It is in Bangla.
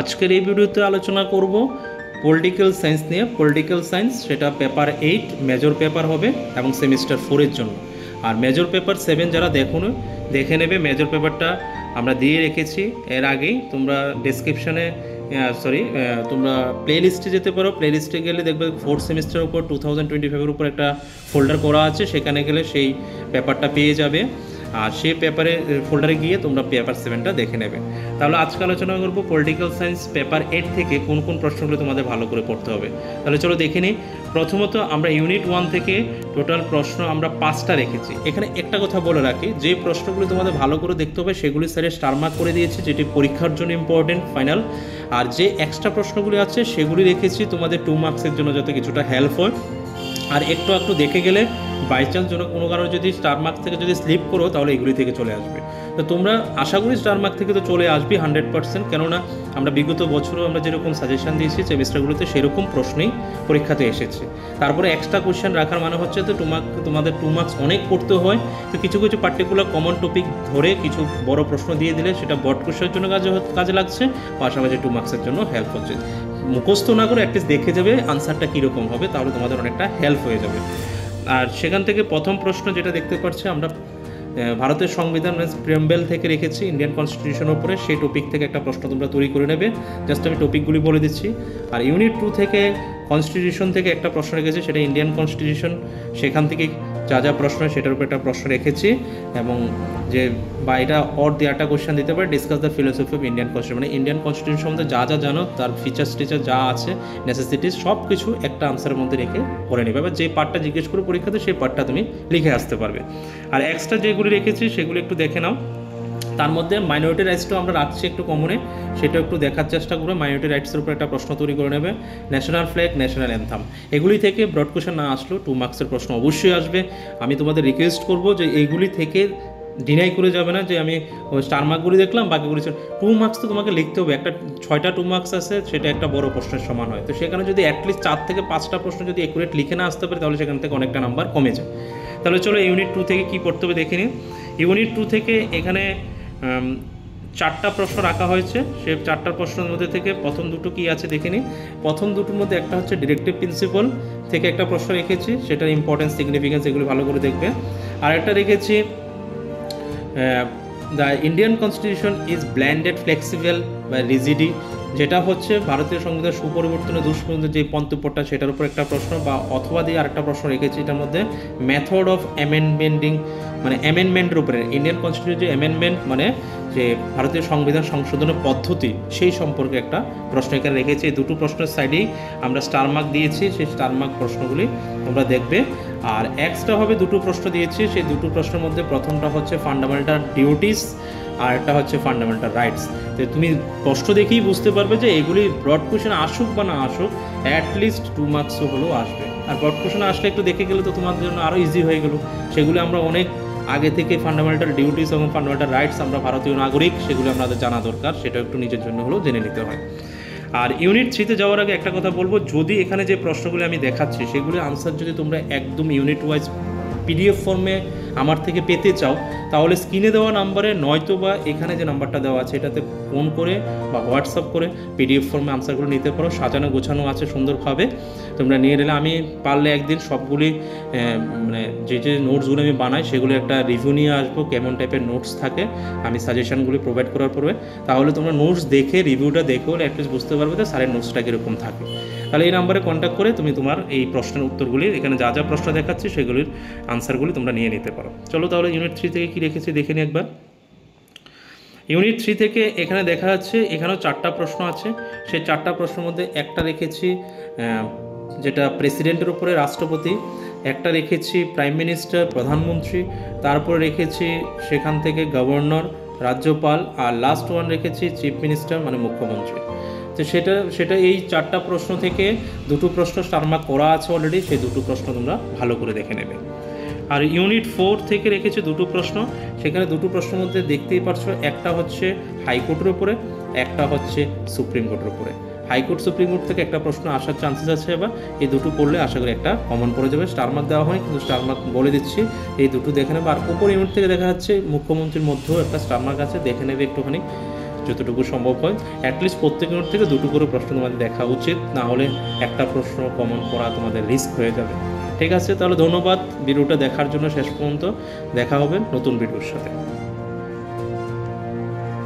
আজকের এই ভিডিওতে আলোচনা করব পলিটিক্যাল সায়েন্স নিয়ে। পলিটিক্যাল সায়েন্স সেটা পেপার 8 মেজর পেপার হবে এবং সেমিস্টার 4-এর জন্য। আর মেজর পেপার 7 যারা দেখে নেবে, মেজর পেপারটা আমরা দিয়ে রেখেছি এর আগেই। তোমরা ডেসক্রিপশনে তোমরা প্লে লিস্টে যেতে পারো। প্লে লিস্টে গেলে দেখবে 4th সেমিস্টারের উপর 2025-এর উপর একটা ফোল্ডার করা আছে, সেখানে গেলে সেই পেপারটা পেয়ে যাবে। আর সেই পেপারে ফোল্ডারে গিয়ে তোমরা পেপার 7টা দেখে নেবে। তাহলে আজকে আলোচনা করবো পলিটিক্যাল সায়েন্স পেপার 8 থেকে কোন কোন প্রশ্নগুলো তোমাদের ভালো করে পড়তে হবে। তাহলে চলো দেখে নিই। প্রথমত আমরা ইউনিট 1 থেকে টোটাল প্রশ্ন আমরা 5টা রেখেছি। এখানে একটা কথা বলে রাখি, যে প্রশ্নগুলো তোমাদের ভালো করে দেখতে হবে সেগুলি স্যারের স্টার মার্ক করে দিয়েছি, যেটি পরীক্ষার জন্য ইম্পর্টেন্ট ফাইনাল। আর যে এক্সট্রা প্রশ্নগুলি আছে সেগুলি রেখেছি তোমাদের 2 মার্কসের জন্য, যাতে কিছুটা হেল্প হয়। আর একটু দেখে গেলে বাই চান্স জন্য কোনো কারণে যদি স্টার মার্ক থেকে যদি স্লিপ করো তাহলে এগুলি থেকে চলে আসবে। তো তোমরা আশা করি স্টার মার্ক থেকে তো চলে আসবে 100%, কেননা আমরা বিগত বছরও আমরা যেরকম সাজেশন দিয়েছি সেমিস্টারগুলোতে সেরকম প্রশ্নই পরীক্ষাতে এসেছে। তারপরে এক্সট্রা কোয়েশ্চেন রাখার মানে হচ্ছে তো তোমাদের 2 মার্কস অনেক পড়তে হয়। তো কিছু পার্টিকুলার কমন টপিক ধরে কিছু বড় প্রশ্ন দিয়ে দিলে সেটা বট কোয়েশ্চেনের জন্য কাজে লাগছে, পাশাপাশি 2 মার্কসের জন্য হেল্প হচ্ছে। মুখস্থ না করে অ্যাটলিস্ট দেখে যাবে আনসারটা কীরকম হবে, তাহলে তোমাদের অনেকটা হেল্প হয়ে যাবে। আর সেখান থেকে প্রথম প্রশ্ন যেটা দেখতে পাচ্ছি আমরা ভারতের সংবিধান প্রিয়াম্বেল থেকে রেখেছি ইন্ডিয়ান কনস্টিটিউশনের উপরে, সেই টপিক থেকে একটা প্রশ্ন তোমরা তৈরি করে নেবে। জাস্ট আমি টপিকগুলি বলে দিচ্ছি। আর ইউনিট 2 থেকে কনস্টিটিউশন থেকে একটা প্রশ্ন রেখেছি, সেটা ইন্ডিয়ান কনস্টিটিউশন, সেখান থেকে যা প্রশ্ন সেটার উপর একটা প্রশ্ন রেখেছি। এবং যে বা এটা দেওয়াটা কোয়েশ্চেন দিতে পারে, discuss the philosophy of Indian constitution, মানে ইন্ডিয়ান কনস্টিটিউশন সম্বন্ধে যা জানো তার ফিচার্স টিচার যা আছে, নেসেসিটিস সব কিছু একটা আনসারের মধ্যে রেখে করে নেবে। এবার যে পার্টটা জিজ্ঞেস করে পরীক্ষাতে সেই পার্টটা তুমি লিখে আসতে পারবে। আর এক্সট্রা যেগুলি রেখেছি সেগুলো একটু দেখে নাও। তার মধ্যে মাইনরিটি রাইটসটাও আমরা রাখছি একটু কমনে, সেটা একটু দেখার চেষ্টা করবে। মাইনরিটি রাইটসের উপর একটা প্রশ্ন তৈরি করে নেবে। ন্যাশনাল ফ্ল্যাগ, ন্যাশনাল অ্যান্থাম, এগুলি থেকে ব্রড কোয়েশ্চেন না আসলেও 2 মার্কসের প্রশ্ন অবশ্যই আসবে। আমি তোমাদের রিকোয়েস্ট করবো যে এইগুলি থেকে ডিনাই করে যাবে না যে আমি স্টার মার্কগুলি দেখলাম বাকিগুলি 2 মার্কস তো তোমাকে লিখতে হবে। একটা 6টা 2 মার্কস আছে, সেটা একটা বড় প্রশ্নের সমান হয়। তো সেখানে যদি অ্যাটলিস্ট 4 থেকে 5টা প্রশ্ন যদি একুরেট লিখে না আসতে পারে তাহলে সেখান থেকে অনেকটা নাম্বার কমে যায়। তাহলে চলো ইউনিট 2 থেকে কী পড়তে হবে দেখে নিই। ইউনিট 2 থেকে এখানে 4টা প্রশ্ন রাখা হয়েছে। সে 4টা প্রশ্নের মধ্যে থেকে প্রথম দুটো কী আছে দেখে নিই। প্রথম দুটোর মধ্যে একটা হচ্ছে ডিরেক্টিভ প্রিন্সিপাল থেকে একটা প্রশ্ন রেখেছি, সেটার ইম্পর্টেন্স, সিগনিফিকেন্স এগুলো ভালো করে দেখবে। আর একটা রেখেছি the Indian constitution is blended, flexible বা রিজিডি, যেটা হচ্ছে ভারতীয় সংবিধান সুপরিবর্তনের দুষ্প্রবন্ধের যে মন্তব্যটা সেটার উপর একটা প্রশ্ন, বা অথবা দিয়ে আরেকটা প্রশ্ন রেখেছি এটার মধ্যে মেথড অফ অ্যামেন্ডমেন্টিং, মানে অ্যামেন্ডমেন্টের উপরে ইন্ডিয়ান কনস্টিটিউশন যে অ্যামেন্ডমেন্ট মানে যে ভারতীয় সংবিধান সংশোধনের পদ্ধতি সেই সম্পর্কে একটা প্রশ্ন এখানে রেখেছি। এই দুটো প্রশ্নের সাইডেই আমরা স্টার মার্ক দিয়েছি, সেই স্টার মার্ক প্রশ্নগুলি তোমরা দেখবে। আর এক্সট্রা হবে দুটো প্রশ্ন দিয়েছি, সেই দুটো প্রশ্নের মধ্যে প্রথমটা হচ্ছে ফান্ডামেন্টাল ডিউটিস আর একটা হচ্ছে ফান্ডামেন্টাল রাইটস। তো তুমি প্রশ্ন দেখেই বুঝতে পারবে যে এগুলি ব্রড কোয়েশ্চেন আসুক বা না আসুক অ্যাটলিস্ট 2 মার্কসও হলেও আসবে। আর ব্রড কোয়েশ্চেন আসলে একটু দেখে গেলে তো তোমাদের জন্য আরও ইজি হয়ে গেল। সেগুলো আমরা অনেক আগে থেকে ফান্ডামেন্টাল ডিউটিস এবং ফান্ডামেন্টাল রাইটস আমরা ভারতীয় নাগরিক, সেগুলো আমাদের জানা দরকার, সেটা একটু নিজের জন্য হলেও জেনে নিতে হয়। আর ইউনিট 3-তে যাওয়ার আগে একটা কথা বলবো, যদি এখানে যে প্রশ্নগুলি আমি দেখাচ্ছি সেগুলি আনসার যদি তোমরা একদম ইউনিট ওয়াইজ পিডিএফ ফর্মে আমার থেকে পেতে চাও তাহলে স্ক্রিনে দেওয়া নাম্বারে, নয়তো বা এখানে যে নাম্বারটা দেওয়া আছে এটাতে ফোন করে বা হোয়াটসঅ্যাপ করে পিডিএফ ফর্মে আনসারগুলো নিতে পারো। সাজানো গোছানো আছে সুন্দরভাবে, তোমরা নিয়ে নিলে আমি পারলে একদিন সবগুলি মানে যে নোটসগুলো আমি বানাই সেগুলো একটা রিভিউ নিয়ে আসবো, কেমন টাইপের নোটস থাকে আমি সাজেশনগুলি প্রোভাইড করার পরে। তাহলে তোমরা নোটস দেখে রিভিউটা দেখে হলে অ্যাটলিস্ট বুঝতে পারবে যে স্যারের নোটসটা কীরকম থাকে। তাহলে এই নাম্বারে কন্ট্যাক্ট করে তুমি তোমার এই প্রশ্নের উত্তরগুলি, এখানে যা প্রশ্ন দেখাচ্ছি সেগুলির আনসারগুলি তোমরা নিয়ে নিতে পারো। চলো তাহলে ইউনিট 3 থেকে কী রেখেছি দেখে নিই একবার। ইউনিট 3 থেকে এখানে দেখা যাচ্ছে এখানেও 4টা প্রশ্ন আছে। সেই 4টা প্রশ্নের মধ্যে একটা রেখেছি যেটা প্রেসিডেন্টের উপরে, রাষ্ট্রপতি, একটা রেখেছি প্রাইম মিনিস্টার, প্রধানমন্ত্রী, তারপরে রেখেছি সেখান থেকে গভর্নর, রাজ্যপাল, আর লাস্ট ওয়ান রেখেছি চিফ মিনিস্টার মানে মুখ্যমন্ত্রী। তো সেটা এই 4টা প্রশ্ন থেকে দুটো প্রশ্ন স্টার মার্ক করা আছে অলরেডি, সেই দুটো প্রশ্ন তোমরা ভালো করে দেখে নেবে। আর ইউনিট 4 থেকে রেখেছে দুটো প্রশ্ন। সেখানে দুটো প্রশ্নের মধ্যে দেখতেই পারছো, একটা হচ্ছে হাইকোর্টের উপরে, একটা হচ্ছে সুপ্রিম কোর্টের উপরে। হাইকোর্ট সুপ্রিম কোর্ট থেকে একটা প্রশ্ন আসার চান্সেস আছে। এবার এই দুটো পড়লে আশা করি একটা কমন পড়ে যাবে। স্টার মার্ক দেওয়া হয় কিন্তু স্টার মার্ক বলে দিচ্ছি, এই দুটো দেখে নেবে। আর উপর ইউনিট থেকে দেখা যাচ্ছে মুখ্যমন্ত্রীর মধ্যেও একটা স্টার মার্ক আছে, দেখে নেবে একটুখানি। যতটুকু সম্ভব হয় অ্যাটলিস্ট প্রত্যেক নোট থেকে দুটো করে প্রশ্ন তোমাদের দেখা উচিত, না হলে একটা প্রশ্ন কমন করা তোমাদের রিস্ক হয়ে যাবে। ঠিক আছে, তাহলে ধন্যবাদ ভিডিওটা দেখার জন্য। শেষ পর্যন্ত দেখা হবে নতুন ভিডিওর সাথে।